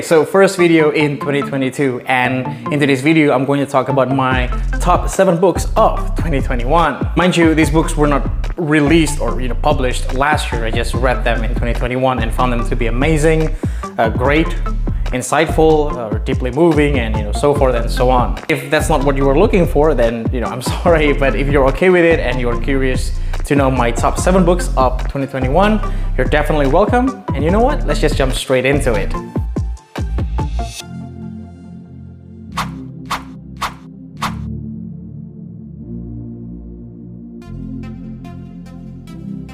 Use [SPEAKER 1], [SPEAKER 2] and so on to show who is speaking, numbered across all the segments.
[SPEAKER 1] Okay, so first video in 2022, and in today's video I'm going to talk about my top 7 books of 2021. Mind you, these books were not released or published last year. I just read them in 2021 and found them to be amazing, great, insightful, deeply moving, and so forth and so on. If that's not what you were looking for, then I'm sorry, but if you're okay with it and you're curious to know my top 7 books of 2021, you're definitely welcome. And you know what? Let's just jump straight into it.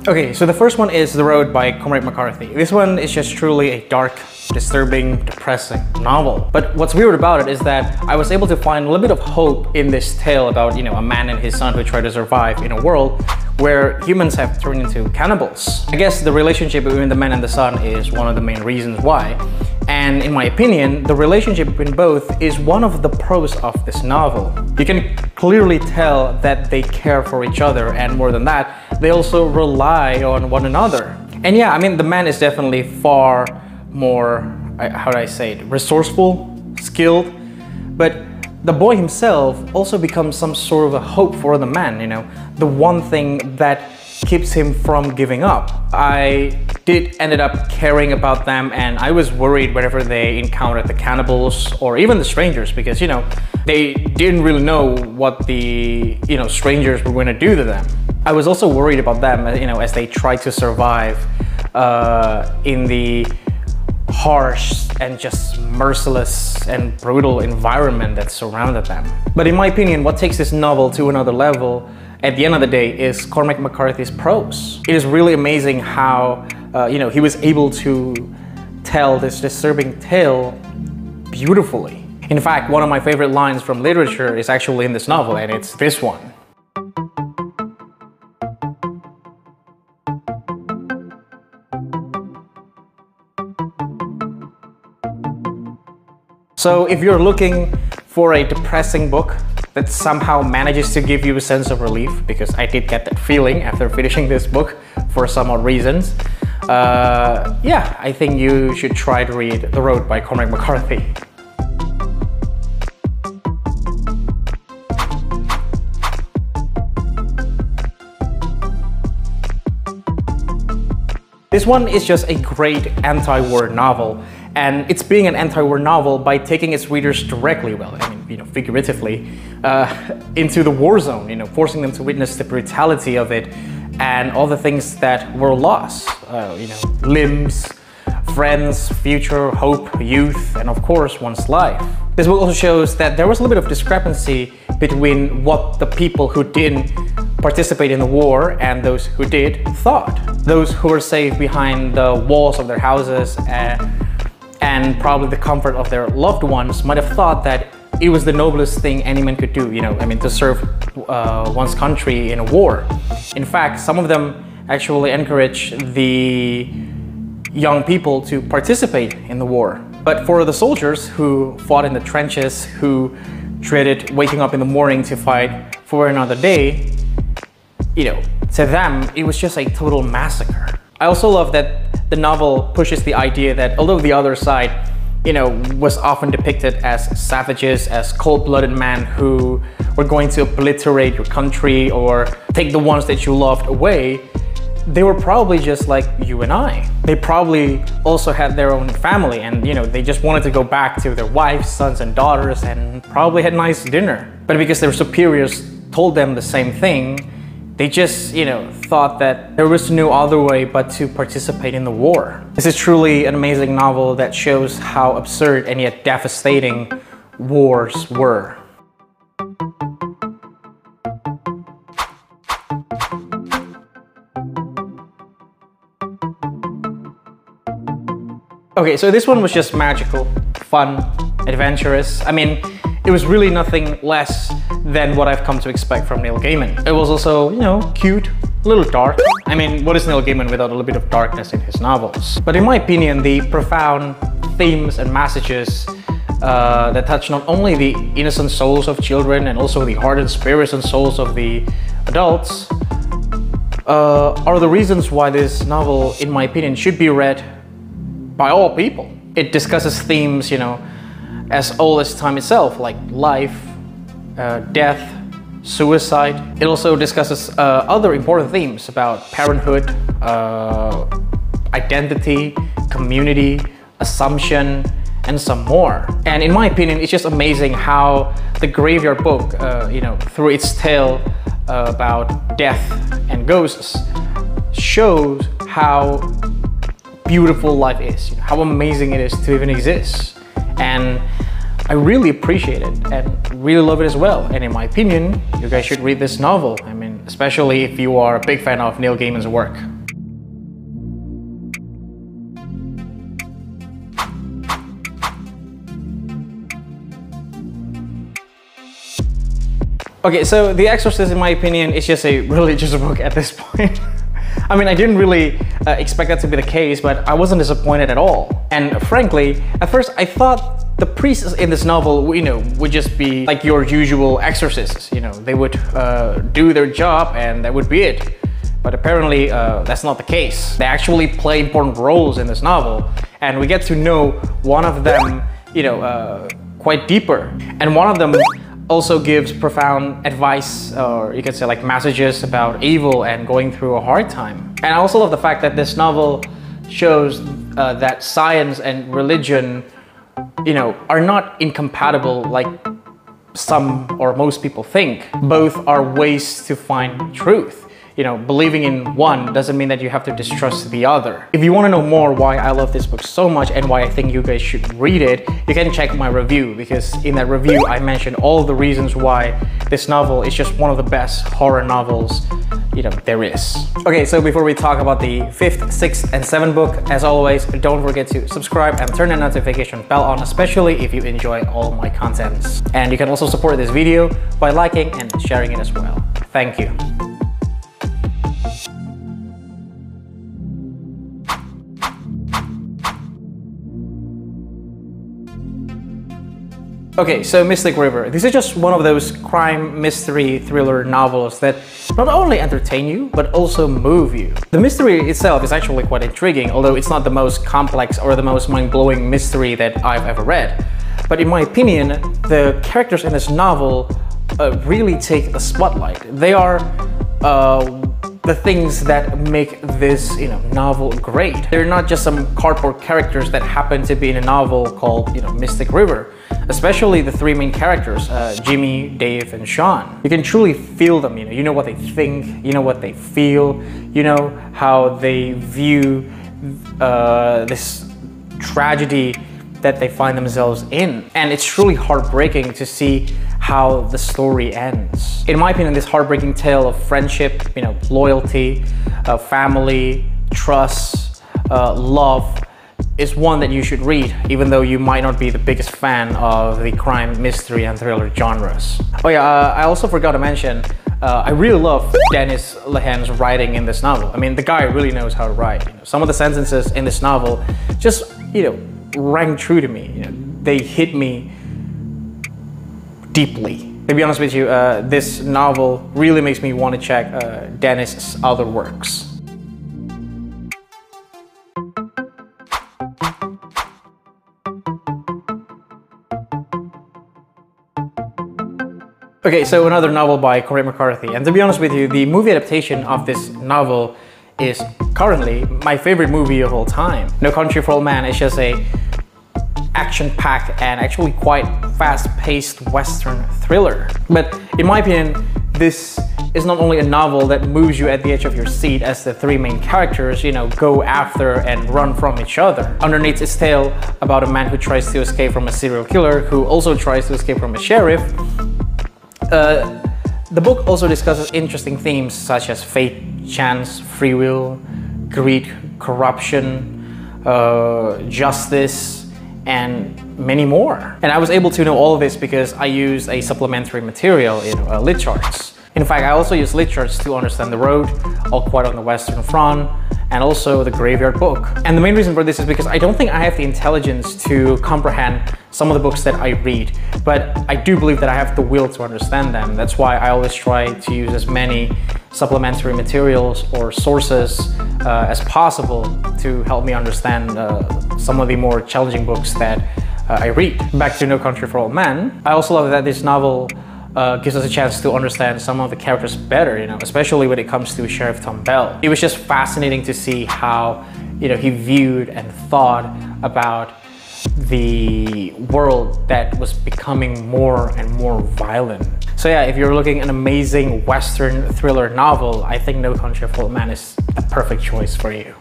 [SPEAKER 1] Okay, so the first one is The Road by Cormac McCarthy. This one is just truly a dark, disturbing, depressing novel. But what's weird about it is that I was able to find a little bit of hope in this tale about, a man and his son who try to survive in a world where humans have turned into cannibals. I guess the relationship between the man and the son is one of the main reasons why. And in my opinion, the relationship between both is one of the pros of this novel. You can clearly tell that they care for each other, and more than that, they also rely on one another. And yeah, I mean, the man is definitely far more, how do I say it, resourceful, skilled, but the boy himself also becomes some sort of a hope for the man, the one thing that keeps him from giving up. I did ended up caring about them, and I was worried whenever they encountered the cannibals or even the strangers, because they didn't really know what the strangers were going to do to them. I was also worried about them, as they tried to survive in the harsh and just merciless and brutal environment that surrounded them. But in my opinion, what takes this novel to another level at the end of the day is Cormac McCarthy's prose. It is really amazing how he was able to tell this disturbing tale beautifully. In fact, one of my favorite lines from literature is actually in this novel, and it's this one. So if you're looking for a depressing book that somehow manages to give you a sense of relief, because I did get that feeling after finishing this book for some odd reasons, yeah, I think you should try to read The Road by Cormac McCarthy. This one is just a great anti-war novel, and it's being an anti-war novel by taking its readers directly, figuratively, into the war zone, forcing them to witness the brutality of it and all the things that were lost, limbs, friends, future, hope, youth, and of course, one's life. This book also shows that there was a little bit of discrepancy between what the people who didn't participate in the war and those who did thought. Those who were safe behind the walls of their houses and probably the comfort of their loved ones might have thought that it was the noblest thing any man could do, to serve one's country in a war. In fact, some of them actually encouraged the young people to participate in the war. But for the soldiers who fought in the trenches, who dreaded waking up in the morning to fight for another day, to them, it was just a total massacre. I also love that the novel pushes the idea that although the other side, was often depicted as savages, as cold-blooded men who were going to obliterate your country or take the ones that you loved away, they were probably just like you and I. They probably also had their own family, and they just wanted to go back to their wives, sons, and daughters, and probably had nice dinner. But because their superiors told them the same thing, they just, thought that there was no other way but to participate in the war. This is truly an amazing novel that shows how absurd and yet devastating wars were. Okay, so this one was just magical, fun, adventurous. I mean, it was really nothing less than what I've come to expect from Neil Gaiman. It was also, cute, a little dark. I mean, what is Neil Gaiman without a little bit of darkness in his novels? But in my opinion, the profound themes and messages that touch not only the innocent souls of children and also the hardened spirits and souls of the adults are the reasons why this novel, in my opinion, should be read by all people. It discusses themes, as old as time itself, like life, death, suicide. It also discusses other important themes about parenthood, identity, community, assumption, and some more. And in my opinion, it's just amazing how the Graveyard Book, through its tale about death and ghosts, shows how beautiful life is, how amazing it is to even exist. And I really appreciate it and really love it as well. And in my opinion, you guys should read this novel. I mean, especially if you are a big fan of Neil Gaiman's work. Okay, so The Exorcist, in my opinion, is just a religious book at this point. I mean, I didn't really expect that to be the case, but I wasn't disappointed at all. And frankly, at first I thought the priests in this novel, would just be like your usual exorcists. They would do their job and that would be it. But apparently that's not the case. They actually play important roles in this novel, and we get to know one of them, quite deeper. And one of them also gives profound advice, or you could say like messages about evil and going through a hard time. And I also love the fact that this novel shows that science and religion, are not incompatible like some or most people think. Both are ways to find truth. Believing in one doesn't mean that you have to distrust the other. If you want to know more why I love this book so much and why I think you guys should read it, you can check my review, because in that review I mentioned all the reasons why this novel is just one of the best horror novels there is. Okay, so before we talk about the 5th, 6th, and 7th book, as always, don't forget to subscribe and turn the notification bell on, especially if you enjoy all my contents. And you can also support this video by liking and sharing it as well. Thank you. Okay, so Mystic River. This is just one of those crime, mystery, thriller novels that not only entertain you, but also move you. The mystery itself is actually quite intriguing, although it's not the most complex or the most mind-blowing mystery that I've ever read. But in my opinion, the characters in this novel really take the spotlight. They are the things that make this novel great. They're not just some cardboard characters that happen to be in a novel called Mystic River. Especially the three main characters, Jimmy, Dave, and Sean. You can truly feel them, you know what they think, you know what they feel, you know how they view this tragedy that they find themselves in. And it's truly heartbreaking to see how the story ends. In my opinion, this heartbreaking tale of friendship, loyalty, family, trust, love, is one that you should read, even though you might not be the biggest fan of the crime, mystery, and thriller genres. Oh yeah, I also forgot to mention, I really love Dennis Lehane's writing in this novel. I mean, the guy really knows how to write. Some of the sentences in this novel just, rang true to me. They hit me deeply. To be honest with you, this novel really makes me want to check Dennis's other works. Okay, so another novel by Corey McCarthy, and to be honest with you, the movie adaptation of this novel is currently my favorite movie of all time. No Country for Old Men is just a action-packed and actually quite fast-paced Western thriller. But in my opinion, this is not only a novel that moves you at the edge of your seat as the three main characters, go after and run from each other. Underneath its tale about a man who tries to escape from a serial killer who also tries to escape from a sheriff. The book also discusses interesting themes such as fate, chance, free will, greed, corruption, justice, and many more. And I was able to know all of this because I used a supplementary material in lit charts. In fact, I also use lit charts to understand The Road, All Quiet on the Western Front, and also The Graveyard Book. And the main reason for this is because I don't think I have the intelligence to comprehend some of the books that I read, but I do believe that I have the will to understand them. That's why I always try to use as many supplementary materials or sources as possible to help me understand some of the more challenging books that I read. Back to No Country for Old Men, I also love that this novel gives us a chance to understand some of the characters better, especially when it comes to Sheriff Tom Bell. It was just fascinating to see how, he viewed and thought about the world that was becoming more and more violent. So yeah, if you're looking at an amazing Western thriller novel, I think No Country for Old Men is a perfect choice for you.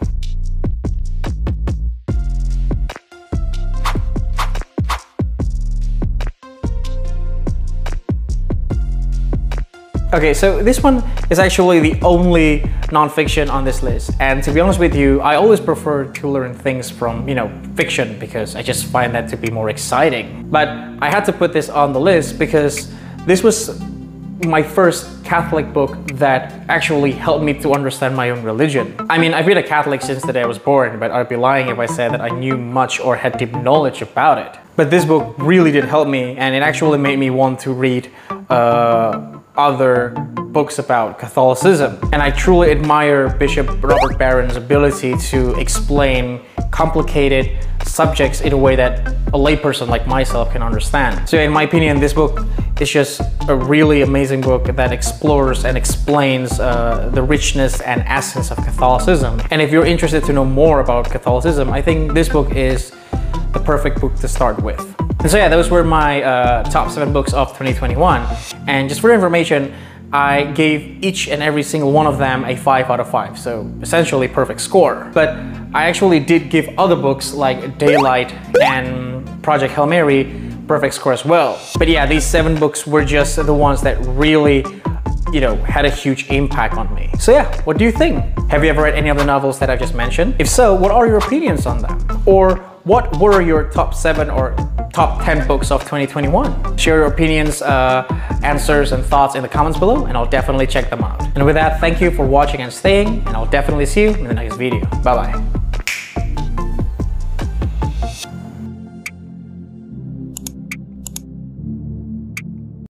[SPEAKER 1] Okay, so this one is actually the only non-fiction on this list, and to be honest with you, I always prefer to learn things from, fiction, because I just find that to be more exciting. But I had to put this on the list because this was my first Catholic book that actually helped me to understand my own religion. I mean, I've been a Catholic since the day I was born, but I'd be lying if I said that I knew much or had deep knowledge about it. But this book really did help me, and it actually made me want to read other books about Catholicism. And I truly admire Bishop Robert Barron's ability to explain complicated subjects in a way that a layperson like myself can understand. So in my opinion, this book is just a really amazing book that explores and explains the richness and essence of Catholicism. And if you're interested to know more about Catholicism, I think this book is the perfect book to start with. And so yeah, those were my top 7 books of 2021. And just for information, I gave each and every single one of them a 5 out of 5. So essentially perfect score. But I actually did give other books like Daylight and Project Hail Mary perfect score as well. But yeah, these 7 books were just the ones that really, had a huge impact on me. So yeah, what do you think? Have you ever read any of the novels that I just mentioned? If so, what are your opinions on them? Or what were your top 7 or top 10 books of 2021? Share your opinions, answers, and thoughts in the comments below, and I'll definitely check them out. And with that, thank you for watching and staying, and I'll definitely see you in the next video. Bye bye.